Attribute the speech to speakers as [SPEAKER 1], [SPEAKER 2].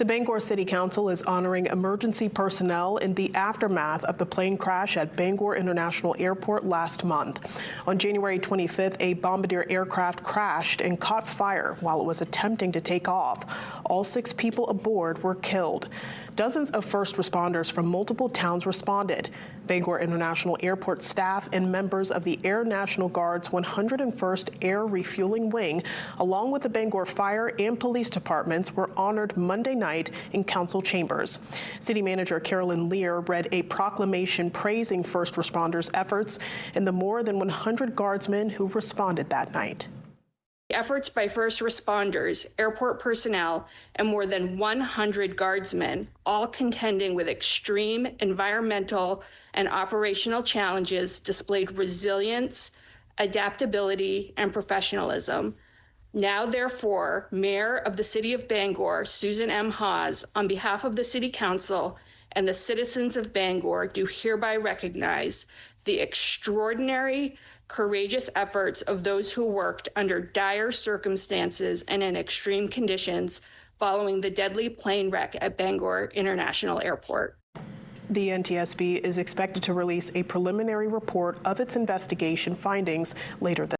[SPEAKER 1] The Bangor City Council is honoring emergency personnel in the aftermath of the plane crash at Bangor International Airport last month. On January 25th, a Bombardier aircraft crashed and caught fire while it was attempting to take off. All 6 people aboard were killed. Dozens of first responders from multiple towns responded. Bangor International Airport staff and members of the Air National Guard's 101st Air Refueling Wing, along with the Bangor Fire and Police Departments, were honored Monday night in council chambers. City Manager Carolyn Lear read a proclamation praising first responders' efforts and the more than 100 guardsmen who responded that night.
[SPEAKER 2] Efforts by first responders, airport personnel, and more than 100 guardsmen, all contending with extreme environmental and operational challenges, displayed resilience, adaptability, and professionalism. Now, therefore, Mayor of the City of Bangor, Susan M. Hawes, on behalf of the City Council and the citizens of Bangor, do hereby recognize the extraordinary, courageous efforts of those who worked under dire circumstances and in extreme conditions following the deadly plane wreck at Bangor International Airport.
[SPEAKER 1] The NTSB is expected to release a preliminary report of its investigation findings later this